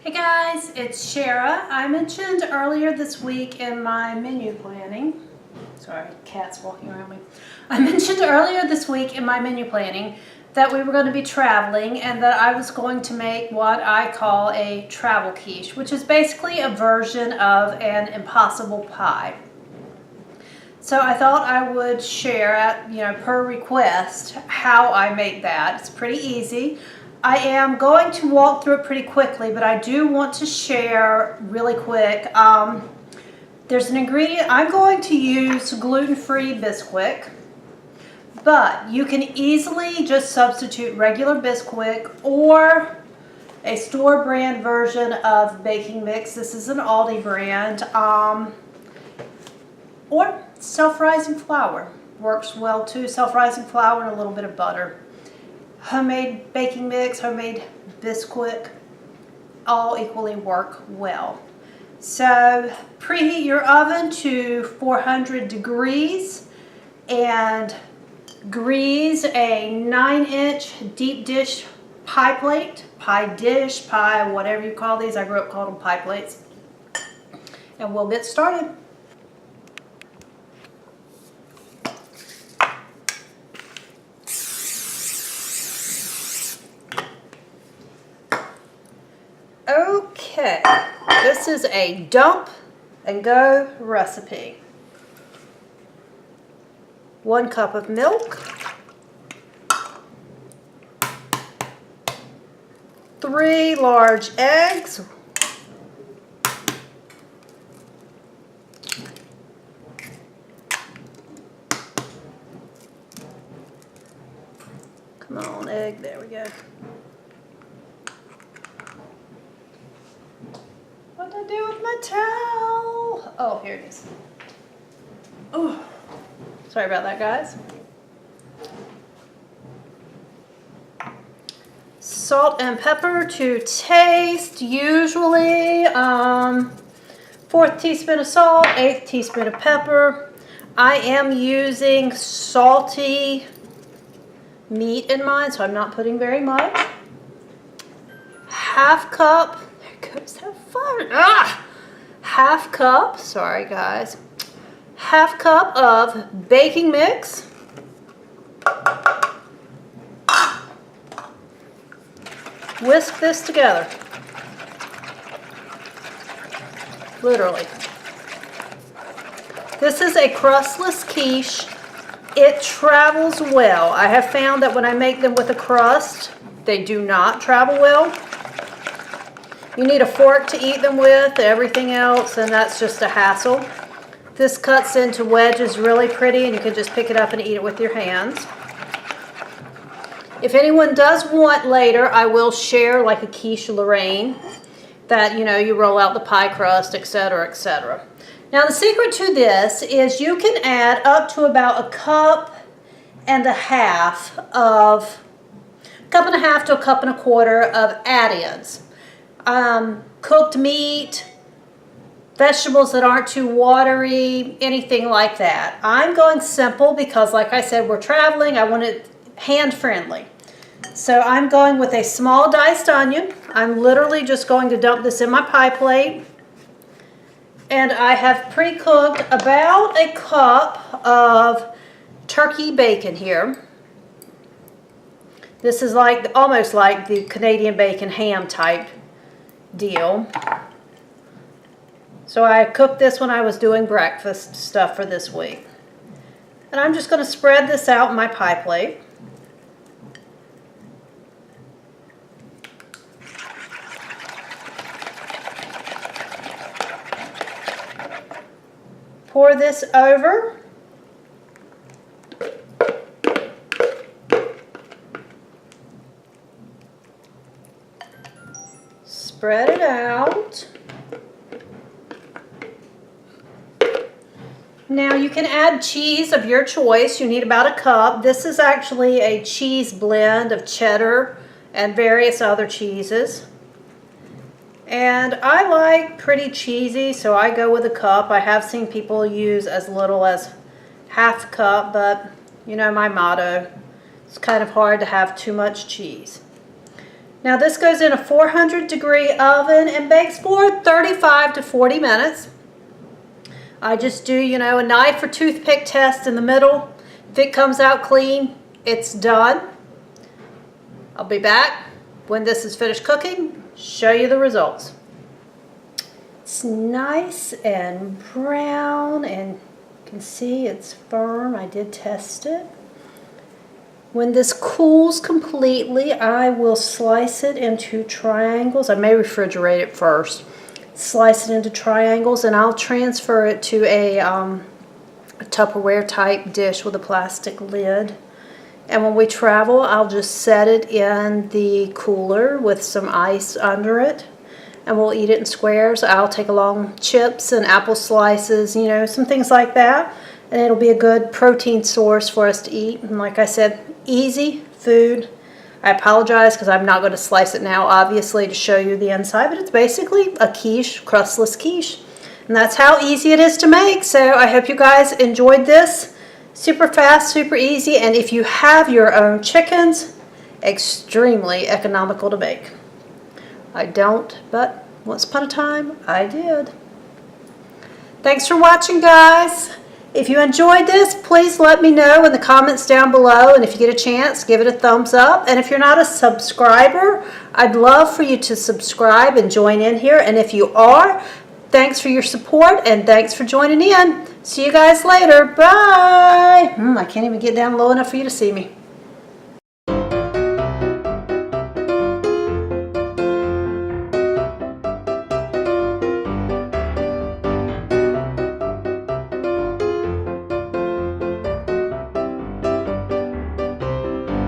Hey guys, it's Shara. I mentioned earlier this week in my menu planning, sorry, cat's walking around me. I mentioned earlier this week in my menu planning that we were going to be traveling and that I was going to make what I call a travel quiche, which is basically a version of an impossible pie. So I thought I would share, per request, how I make that. It's pretty easy. I am going to walk through it pretty quickly, but I do want to share really quick. There's an ingredient. I'm going to use gluten-free Bisquick, but you can easily just substitute regular Bisquick or a store brand version of baking mix. This is an Aldi brand. Or self-rising flour works well too. Self-rising flour and a little bit of butter. Homemade baking mix, homemade Bisquick, all equally work well. So preheat your oven to 400 degrees and grease a 9-inch deep dish pie plate, pie dish, pie, whatever you call these. I grew up calling them pie plates. And we'll get started. Okay, this is a dump and go recipe. 1 cup of milk, 3 large eggs, come on, egg, there we go. What did I do with my towel? Oh, here it is. Oh, sorry about that, guys. Salt and pepper to taste. Usually, 4th teaspoon of salt, 1/8 teaspoon of pepper. I am using salty meat in mine, so I'm not putting very much. 1/2 cup. Goes so far. Ah! 1/2 cup, sorry guys, 1/2 cup of baking mix. Whisk this together. Literally. This is a crustless quiche. It travels well. I have found that when I make them with a crust, they do not travel well. You need a fork to eat them with, everything else, and that's just a hassle. This cuts into wedges really pretty, and you can just pick it up and eat it with your hands. If anyone does want later, I will share like a quiche Lorraine that, you roll out the pie crust, etc., etc. Now the secret to this is you can add up to about 1.5 cups of, 1.5 to 1.25 cups of add-ins. Cooked meat, vegetables that aren't too watery, anything like that. I'm going simple because, like I said, we're traveling. I want it hand-friendly. So I'm going with a small diced onion. I'm literally just going to dump this in my pie plate. And I have pre-cooked about 1 cup of turkey bacon here. This is almost like the Canadian bacon ham type deal. So I cooked this when I was doing breakfast stuff for this week. And I'm just going to spread this out in my pie plate. Pour this over. Spread it out. Now you can add cheese of your choice. You need about 1 cup. This is actually a cheese blend of cheddar and various other cheeses. And I like pretty cheesy, so I go with 1 cup. I have seen people use as little as 1/2 cup, but my motto, it's kind of hard to have too much cheese. Now this goes in a 400-degree oven and bakes for 35 to 40 minutes. I just do, you know, a knife or toothpick test in the middle. If it comes out clean, it's done. I'll be back when this is finished cooking, show you the results. It's nice and brown, and you can see it's firm. I did test it. When this cools completely, I will slice it into triangles. I may refrigerate it first. Slice it into triangles, and I'll transfer it to a Tupperware type dish with a plastic lid. And when we travel, I'll just set it in the cooler with some ice under it, and we'll eat it in squares. I'll take along chips and apple slices, you know, some things like that, and it'll be a good protein source for us to eat. And like I said, easy food. I apologize because I'm not going to slice it now, obviously, to show you the inside, but it's basically a quiche, crustless quiche. And that's how easy it is to make. So I hope you guys enjoyed this. Super fast, super easy, and if you have your own chickens, extremely economical to make. I don't, but once upon a time, I did. Thanks for watching, guys. If you enjoyed this, please let me know in the comments down below, and if you get a chance, give it a thumbs up. And if you're not a subscriber, I'd love for you to subscribe and join in here. And if you are, thanks for your support, and thanks for joining in. See you guys later. Bye. I can't even get down low enough for you to see me.